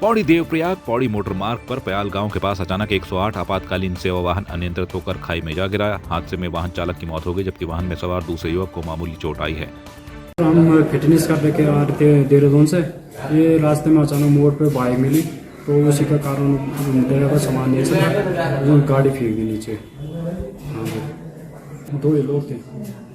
Pauri Devprayag Pauri motor मार्ग पर पयाल गांव के पास अचानक 108 आपातकालीन सेवा वाहन अनियंत्रित होकर खाई में जा गिरा। हादसे में वाहन चालक की मौत हो गई, जबकि वाहन में सवार दूसरे युवक को मामूली चोट आई है। हम फिटनेस करने के आ रहे थे देहरादून से। ये रास्ते में अचानक मोड़ पे बाइक मिली, तो उसी का कारण ड्राइवर सामान नहीं सका, गाड़ी फेंक दी नीचे। हाँ, दो ही लोग थे।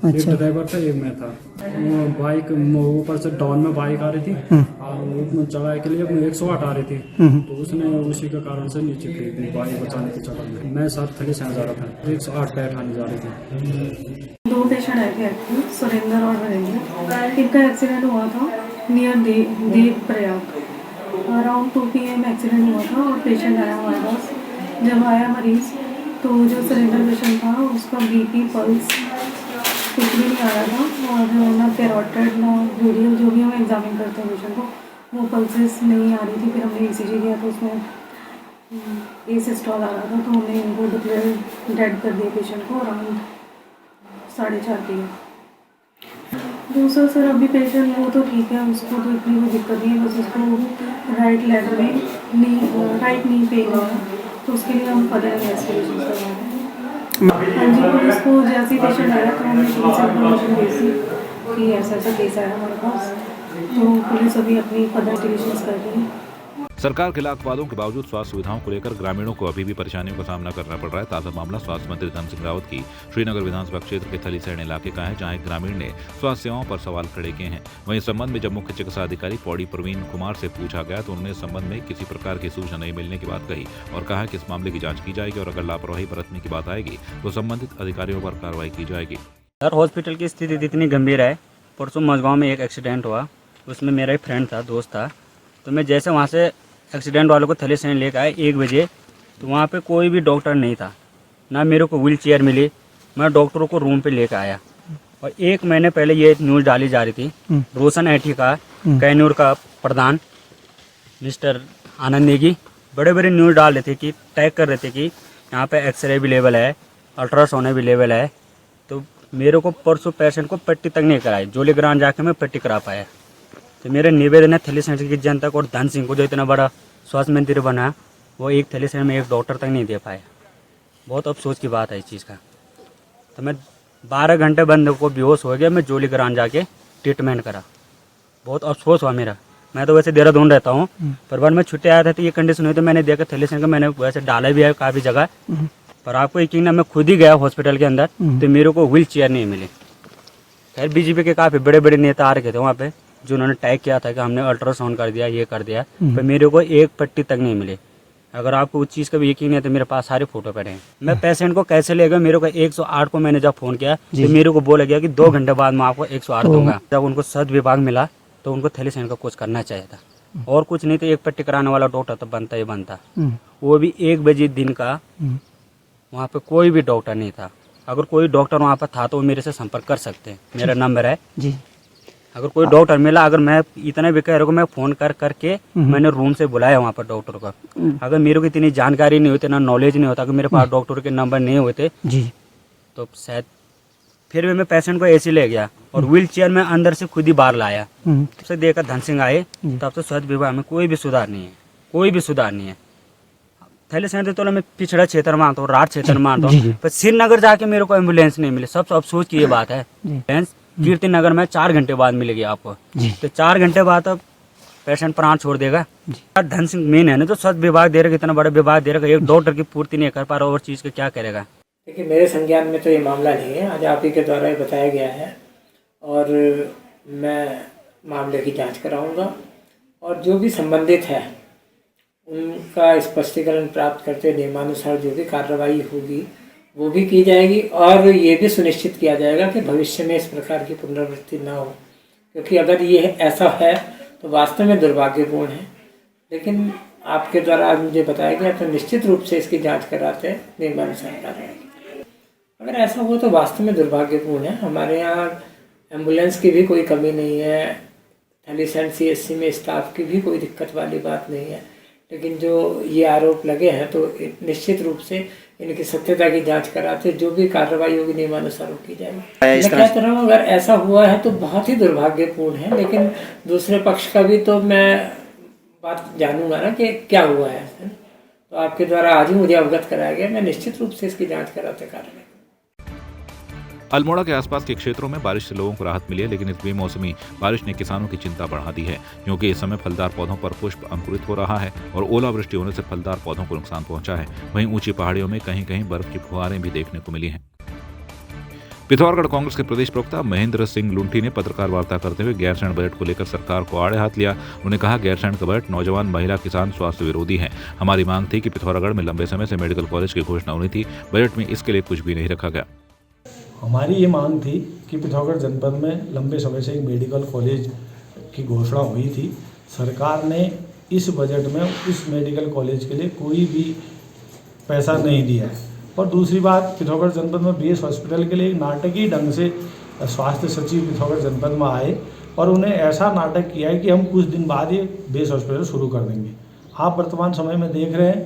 अच्छा। एक ड्राइवर था, एक मैं था। वो बाइक ऊपर से डाउन में बाइक आ रही थी और वो चलाए के लिए 108 आ रही थी, तो उसने उसी के कारण से नीचे फेंक दी बाइक बचाने के चक्कर में। मैं साथ थले से जा रहा था, 108 पे उठाने जा रही थी। दो पेशेंट आए थे एक्चुअली, सुरेंद्र और वीरेंद्र। इनका एक्सीडेंट हुआ था near Devprayag. Around 2 PM accident हुआ था और पेशेंट आया हमारे पास। जब आया मरीज़ तो जो सुरेंद्र पेशेंट था उसका BP पल्स कुछ भी नहीं आ रहा था, और ना कैरोटेड ना यूरियल, जो भी हम एग्जामिन करते हैं पेशेंट को, वो पल्सेस नहीं आ रही थी। फिर हमने ECG किया तो उसमें एसिस्टॉल आ रहा था, तो हमने इनको डिक्लेयर डेड कर दिया पेशेंट को अराउंड 4:30 PM। दूसरा सर अभी पेशेंट वो तो ठीक है, उसको तो इतनी कोई दिक्कत नहीं है, बस उसको राइट लेग में राइट नी पेन है, तो उसके लिए हम फर्दर इन्वेस्टिगेशन करवा रहे हैं। हाँ जी, पुलिस को जैसे ही पेशेंट आया तो हमने पुलिस से इन्फॉर्मेशन भेजी कि ऐसा ऐसा केस आया हमारे पास, तो पुलिस अभी अपनी फर्दर इन्वेस्टिगेशन कर रही है। सरकार के लाख वादों के बावजूद स्वास्थ्य सुविधाओं को लेकर ग्रामीणों को अभी भी परेशानियों का सामना करना पड़ रहा है। ताजा मामला स्वास्थ्य मंत्री धन सिंह रावत की श्रीनगर विधानसभा क्षेत्र के थलीसैण इलाके का है, जहां एक ग्रामीण ने स्वास्थ्य सेवाओं पर सवाल खड़े किए हैं। वहीं इस संबंध में जब मुख्य चिकित्सा अधिकारी पौड़ी प्रवीण कुमार से पूछा गया तो उन्होंने इस संबंध में किसी प्रकार की सूचना नहीं मिलने की बात कही और कहा कि इस मामले की जाँच की जाएगी और अगर लापरवाही बरतने की बात आएगी तो संबंधित अधिकारियों पर कार्रवाई की जाएगी। सर, हॉस्पिटल की स्थिति इतनी गंभीर है। परसों मझगांव में एक एक्सीडेंट हुआ, उसमें मेरा एक फ्रेंड था, दोस्त था। तो मैं जैसे वहाँ से एक्सीडेंट वालों को थलीसैण लेकर आए 1 बजे, तो वहाँ पे कोई भी डॉक्टर नहीं था, ना मेरे को व्हील चेयर मिली। मैं डॉक्टरों को रूम पे लेकर आया और 1 महीने पहले ये न्यूज़ डाली जा रही थी, रोशन ऐठी का कैनूर का प्रधान मिस्टर आनंद नेगी बड़े बड़े न्यूज़ डाल रहे थे कि टैग कर रहे थे कि यहाँ पे एक्सरे अवेलेबल है, अल्ट्रासाउंड अवेलेबल है। तो मेरे को परसों पेशेंट को पट्टी तक नहीं कराई, जोलीग्राम जाके मैं पट्टी करा पाया। तो मेरे निवेदन है थलीसैण की जनता को और धन सिंह को, जो इतना बड़ा स्वास्थ्य मंत्री बना, वो एक थलीसैण में एक डॉक्टर तक नहीं दे पाया। बहुत अफसोस की बात है इस चीज़ का। तो मैं 12 घंटे बंद को बेहोश हो गया, मैं जोलीग्राम जाके ट्रीटमेंट करा। बहुत अफसोस हुआ मेरा। मैं तो वैसे देहरादून रहता हूँ, पर बार मैं छुट्टी आया था तो ये कंडीशन हुई, तो मैंने देखा थलीसैण का, मैंने वैसे डाला भी है काफ़ी जगह, पर आपको यकीन है मैं खुद ही गया हॉस्पिटल के अंदर, तो मेरे को व्हील चेयर नहीं मिली। खैर BJP के काफ़ी बड़े बड़े नेता आ रखे थे वहाँ पे, जो उन्होंने टैग किया था कि हमने अल्ट्रासाउंड कर दिया, ये कर दिया, पर मेरे को एक पट्टी तक नहीं मिली। अगर आपको उस चीज़ का भी यकीन है तो मेरे पास सारे फोटो पड़े हैं। मैं पेशेंट को कैसे ले गया, मेरे को 108 को मैंने जब फ़ोन किया तो मेरे को बोला गया कि 2 घंटे बाद मैं आपको 108 दूंगा। जब उनको सद विभाग मिला तो उनको थलीसैण का कुछ करना चाहिए था, और कुछ नहीं तो एक पट्टी कराने वाला डॉक्टर तो बनता ही बनता, वो भी 1 बजे दिन का। वहाँ पे कोई भी डॉक्टर नहीं था। अगर कोई डॉक्टर वहाँ पर था तो वो मेरे से संपर्क कर सकते हैं, मेरा नंबर है जी। अगर कोई डॉक्टर मिला, अगर मैं इतना भी कह रहा हूँ, मैं फ़ोन करके मैंने रूम से बुलाया वहाँ पर डॉक्टर को। अगर मेरे को इतनी जानकारी नहीं होती, ना नॉलेज नहीं होता, अगर मेरे पास डॉक्टर के नंबर नहीं होते जी, तो शायद फिर भी मैं पेशेंट को ऐसे ले गया और व्हील चेयर में अंदर से खुद ही बाहर लाया। तब से देखा धन सिंह आए, तब से स्वास्थ्य विभाग में कोई भी सुधार नहीं है, कोई भी सुधार नहीं है। थलीसैण तो मैं पिछड़ा क्षेत्र में आता हूँ, रात क्षेत्र में आता हूँ, पर श्रीनगर जाके मेरे को एम्बुलेंस नहीं मिली। सबसे अफसोस की ये बात है। एम्बुलेंस कीर्ति नगर में 4 घंटे बाद मिलेगी आपको, तो 4 घंटे बाद अब पेशेंट प्राण छोड़ देगा। धन सिंह मेन है ना, तो स्वास्थ्य विभाग दे रहा, इतना बड़ा विभाग दे रहा, एक डॉक्टर की पूर्ति नहीं कर पा रहा, और चीज़ का क्या करेगा। देखिए, मेरे संज्ञान में तो ये मामला नहीं है, आज आप ही के द्वारा ही बताया गया है, और मैं मामले की जांच कराऊंगा और जो भी संबंधित है उनका स्पष्टीकरण प्राप्त करते नियमानुसार जो भी कार्रवाई होगी वो भी की जाएगी, और ये भी सुनिश्चित किया जाएगा कि भविष्य में इस प्रकार की पुनरावृत्ति ना हो, क्योंकि अगर ये ऐसा है तो वास्तव में दुर्भाग्यपूर्ण है। लेकिन आपके द्वारा आज मुझे बताया गया तो निश्चित रूप से इसकी जांच कराते हैं नियमानुसार कार्रवाई। अगर ऐसा हो तो वास्तव में दुर्भाग्यपूर्ण है। हमारे यहाँ एम्बुलेंस की भी कोई कमी नहीं है, थलीसैण CHC में स्टाफ की भी कोई दिक्कत वाली बात नहीं है, लेकिन जो ये आरोप लगे हैं तो निश्चित रूप से इनकी सत्यता की जांच कराते जो भी कार्रवाई होगी नियमानुसार की जाएगी। मैं कहता रहा हूँ, अगर ऐसा हुआ है तो बहुत ही दुर्भाग्यपूर्ण है, लेकिन दूसरे पक्ष का भी तो मैं बात जानूंगा ना कि क्या हुआ है, तो आपके द्वारा आज ही मुझे अवगत कराया गया। मैं निश्चित रूप से इसकी जांच कराते कार्य। अल्मोड़ा के आसपास के क्षेत्रों में बारिश से लोगों को राहत मिली है, लेकिन इस बेमौसमी बारिश ने किसानों की चिंता बढ़ा दी है, क्योंकि इस समय फलदार पौधों पर पुष्प अंकुरित हो रहा है और ओलावृष्टि होने से फलदार पौधों को नुकसान पहुंचा है। वहीं ऊंची पहाड़ियों में कहीं कहीं बर्फ की फुहारें भी देखने को मिली हैं। पिथौरागढ़ कांग्रेस के प्रदेश प्रवक्ता महेंद्र सिंह लुंठी ने पत्रकार वार्ता करते हुए गैरसैंण बजट को लेकर सरकार को आड़े हाथ लिया। उन्होंने कहा, गैरसैंण का बजट नौजवान, महिला, किसान, स्वास्थ्य विरोधी है। हमारी मांग थी कि पिथौरागढ़ में लंबे समय से मेडिकल कॉलेज की घोषणा होनी थी, बजट में इसके लिए कुछ भी नहीं रखा गया। हमारी ये मांग थी कि पिथौरागढ़ जनपद में लंबे समय से एक मेडिकल कॉलेज की घोषणा हुई थी। सरकार ने इस बजट में उस मेडिकल कॉलेज के लिए कोई भी पैसा नहीं दिया है। और दूसरी बात, पिथौरागढ़ जनपद में बीएस हॉस्पिटल के लिए एक नाटकीय ढंग से स्वास्थ्य सचिव पिथौरागढ़ जनपद में आए और उन्हें ऐसा नाटक किया है कि हम कुछ दिन बाद ये बीएस हॉस्पिटल शुरू कर देंगे। आप वर्तमान समय में देख रहे हैं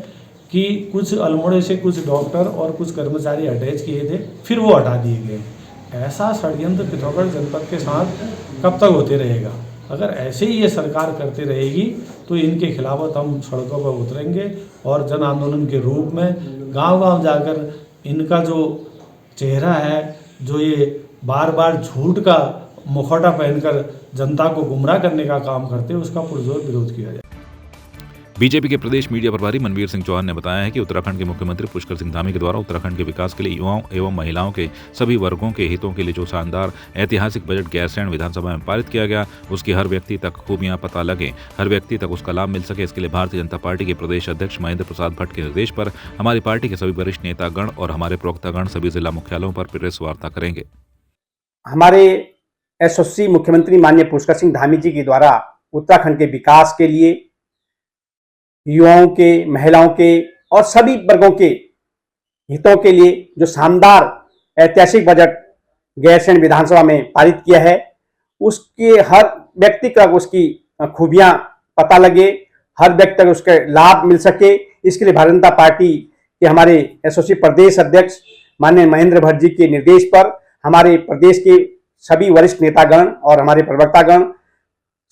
कि कुछ अल्मोड़े से कुछ डॉक्टर और कुछ कर्मचारी अटैच किए थे, फिर वो हटा दिए गए। ऐसा षड्यंत्र पिथौरागढ़ जनपद के साथ कब तक होते रहेगा? अगर ऐसे ही ये सरकार करती रहेगी तो इनके खिलाफ हम सड़कों पर उतरेंगे और जन आंदोलन के रूप में गांव-गांव जाकर इनका जो चेहरा है, जो ये बार बार झूठ का मुखौटा पहनकर जनता को गुमराह करने का काम करते हैं, उसका पुरजोर विरोध किया जाए। बीजेपी के प्रदेश मीडिया प्रभारी मनवीर सिंह चौहान ने बताया है कि उत्तराखंड के मुख्यमंत्री पुष्कर सिंह धामी के द्वारा उत्तराखंड के विकास के लिए युवाओं एवं महिलाओं के सभी वर्गों के हितों के लिए जो शानदार ऐतिहासिक बजट गैरसैंण विधानसभा में पारित किया गया, उसकी हर व्यक्ति तक खूबियां पता लगे, हर व्यक्ति तक उसका लाभ मिल सके। इसके लिए भारतीय जनता पार्टी के प्रदेश अध्यक्ष महेंद्र प्रसाद भट्ट के निर्देश पर हमारी पार्टी के सभी वरिष्ठ नेतागण और हमारे प्रवक्तागण सभी जिला मुख्यालयों पर प्रेस वार्ता करेंगे। हमारे एसओसी मुख्यमंत्री माननीय पुष्कर सिंह धामी जी के द्वारा उत्तराखंड के विकास के लिए युवाओं के, महिलाओं के और सभी वर्गों के हितों के लिए जो शानदार ऐतिहासिक बजट गैरसैंण विधानसभा में पारित किया है, उसके हर व्यक्ति तक उसकी खूबियां पता लगे, हर व्यक्ति तक उसके लाभ मिल सके। इसके लिए भारतीय जनता पार्टी के हमारे एसओसी प्रदेश अध्यक्ष माननीय महेंद्र भट्ट जी के निर्देश पर हमारे प्रदेश के सभी वरिष्ठ नेतागण और हमारे प्रवक्तागण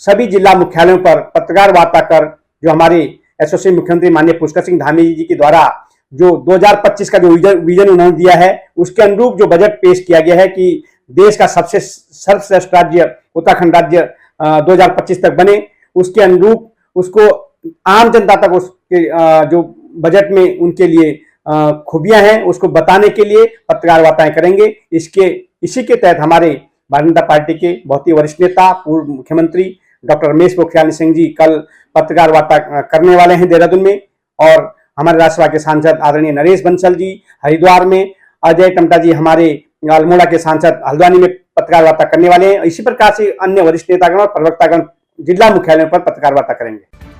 सभी जिला मुख्यालयों पर पत्रकार वार्ता कर जो हमारे एसओसी मुख्यमंत्री माननीय पुष्कर सिंह धामी जी के द्वारा जो 2025 का जो विजन उन्होंने दिया है, उसके अनुरूप जो बजट पेश किया गया है कि देश का सबसे सर्वश्रेष्ठ राज्य उत्तराखंड राज्य 2025 तक बने, उसके अनुरूप उसको आम जनता तक उसके जो बजट में उनके लिए खूबियां हैं उसको बताने के लिए पत्रकार वार्ताएं करेंगे। इसी के तहत हमारे भारतीय जनता पार्टी के बहुत ही वरिष्ठ नेता पूर्व मुख्यमंत्री डॉक्टर रमेश पोखरियाल सिंह जी कल पत्रकार वार्ता करने वाले हैं देहरादून में, और हमारे राज्यसभा के सांसद आदरणीय नरेश बंसल जी हरिद्वार में, अजय टमटा जी हमारे अल्मोड़ा के सांसद हल्द्वानी में पत्रकार वार्ता करने वाले हैं। इसी प्रकार से अन्य वरिष्ठ नेतागण और प्रवक्तागण जिला मुख्यालयों पर पत्रकार वार्ता करेंगे।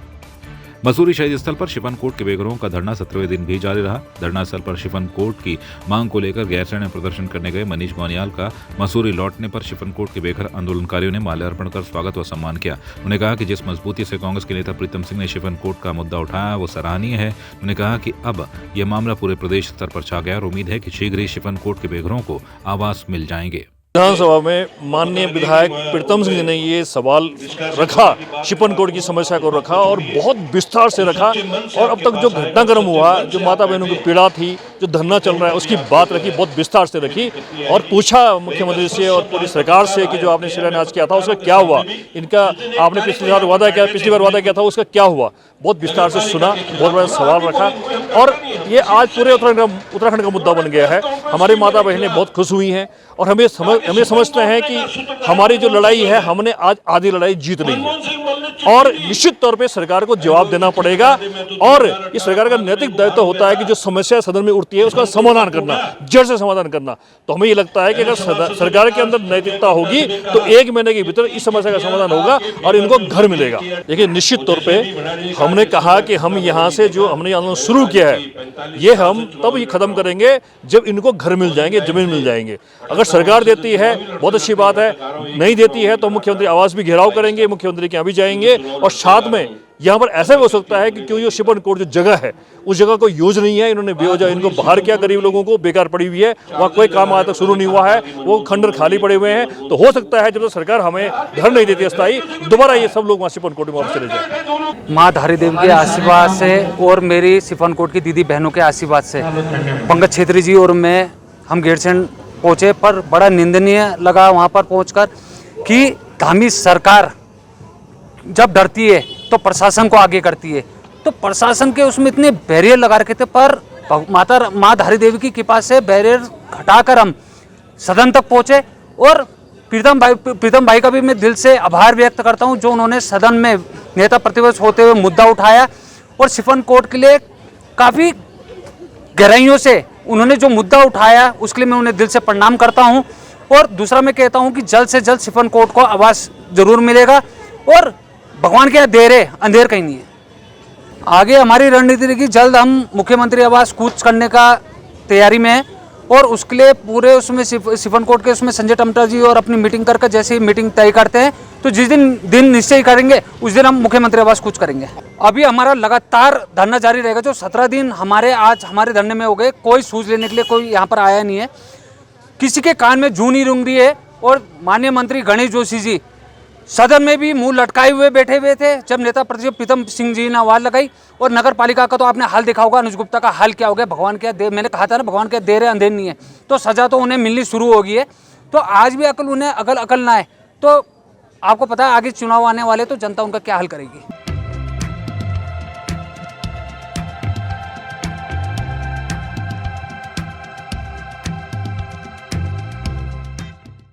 मसूरी शहीद स्थल पर शिफन कोर्ट के बेघरों का धरना 17वें दिन भी जारी रहा। धरना स्थल पर शिफन कोर्ट की मांग को लेकर गैरसैंण में प्रदर्शन करने गए मनीष गोनियाल का मसूरी लौटने पर शिफन कोर्ट के बेघर आंदोलनकारियों ने माल्यार्पण कर स्वागत व सम्मान किया। उन्होंने कहा कि जिस मजबूती से कांग्रेस के नेता प्रीतम सिंह ने शिफन कोर्ट का मुद्दा उठाया वो सराहनीय है। उन्होंने कहा कि अब यह मामला पूरे प्रदेश स्तर पर छा गया और उम्मीद है कि शीघ्र ही शिफन कोर्ट के बेघरों को आवास मिल जाएंगे। विधानसभा में माननीय विधायक प्रीतम सिंह ने ये सवाल रखा, शिपन कोड की समस्या को रखा और बहुत विस्तार से रखा, और अब तक जो घटनाक्रम हुआ, जो माता बहनों की पीड़ा थी, जो धरना चल रहा है, उसकी बात रखी, बहुत विस्तार से रखी और पूछा मुख्यमंत्री से और पूरी सरकार से कि जो आपने शिलान्यास किया था उसका क्या हुआ, इनका आपने पिछली बार वादा किया था उसका क्या हुआ, बहुत विस्तार से सुना, बहुत बड़ा सवाल रखा और ये आज पूरे उत्तराखंड का मुद्दा बन गया है। हमारी माता बहनें बहुत खुश हुई हैं और हमें समझते हैं कि हमारी जो लड़ाई है हमने आज आधी लड़ाई जीत ली है और निश्चित तौर पे सरकार को जवाब देना पड़ेगा और इस सरकार का नैतिक दायित्व होता है कि जो समस्या सदन में उठती है उसका समाधान करना, जड़ से समाधान करना। तो हमें ये लगता है कि अगर सरकार के अंदर नैतिकता होगी तो 1 महीने के भीतर इस समस्या का समाधान होगा और इनको घर मिलेगा। देखिए निश्चित तौर पर हमने कहा कि हम यहाँ से जो हमने आंदोलन शुरू किया है ये हम तब ही खत्म करेंगे जब इनको घर मिल जाएंगे, जमीन मिल जाएंगे। अगर सरकार देती है बहुत अच्छी बात है, नहीं देती है तो मुख्यमंत्री आवास भी घेराव करेंगे, मुख्यमंत्री के यहाँ भी जाएंगे और साथ में यहाँ पर ऐसा भी हो सकता है कि क्यों ये शिपन कोट जो जगह है उस जगह को यूज नहीं है, इन्होंने बेवजह इनको बाहर किया, गरीब लोगों को बेकार पड़ी हुई है, वहाँ कोई काम आज तक शुरू नहीं हुआ है, वो खंडर खाली पड़े हुए हैं। तो हो सकता है जब तक सरकार हमें घर नहीं देती अस्थायी, दोबारा ये सब लोग वहाँ शिपन कोट में वापस चले जाए। माँ धारी देवी के आशीर्वाद से और मेरी सिफन कोट की दीदी बहनों के आशीर्वाद से पंकज छेत्री जी और मैं हम गैरसैंण पहुँचे, पर बड़ा निंदनीय लगा वहाँ पर पहुँचकर कि धामी सरकार जब डरती है तो प्रशासन को आगे करती है। तो प्रशासन के उसमें इतने बैरियर लगा रखे थे, पर माँ धारी देवी की कृपा से बैरियर हटाकर हम सदन तक पहुँचे। और प्रीतम भाई का भी मैं दिल से आभार व्यक्त करता हूं, जो उन्होंने सदन में नेता प्रतिपक्ष होते हुए मुद्दा उठाया और शिफन कोर्ट के लिए काफ़ी गहराइयों से उन्होंने जो मुद्दा उठाया उसके लिए मैं उन्हें दिल से प्रणाम करता हूं। और दूसरा मैं कहता हूं कि जल्द से जल्द शिफन कोर्ट को आवास जरूर मिलेगा और भगवान के यहाँ देर है, अंधेर कहीं नहीं है। आगे हमारी रणनीति रहेगी, जल्द हम मुख्यमंत्री आवास कूच करने का तैयारी में है और उसके लिए पूरे उसमें शिफन कोर्ट के उसमें संजय टमटा जी और अपनी मीटिंग करके जैसे ही मीटिंग तय करते हैं तो जिस दिन निश्चय करेंगे उस दिन हम मुख्यमंत्री आवास कूच करेंगे। अभी हमारा लगातार धरना जारी रहेगा, जो 17 दिन आज हमारे धरने में हो गए, कोई सूझ लेने के लिए कोई यहाँ पर आया नहीं है, किसी के कान में जू नहीं रूंग रही है। और माननीय मंत्री गणेश जोशी जी सदन में भी मुंह लटकाए हुए बैठे हुए थे जब नेता प्रतिपक्ष प्रीतम सिंह जी ने आवाज लगाई। और नगर पालिका का तो आपने हाल देखा होगा, अनुज गुप्ता का हाल क्या हो गया। भगवान क्या दे, मैंने कहा था ना, भगवान क्या देर है अंधेर नहीं है, तो सजा तो उन्हें मिलनी शुरू हो गई है। तो आज भी अकल उन्हें अकल ना है तो आपको पता है आगे चुनाव आने वाले, तो जनता उनका क्या हल करेगी।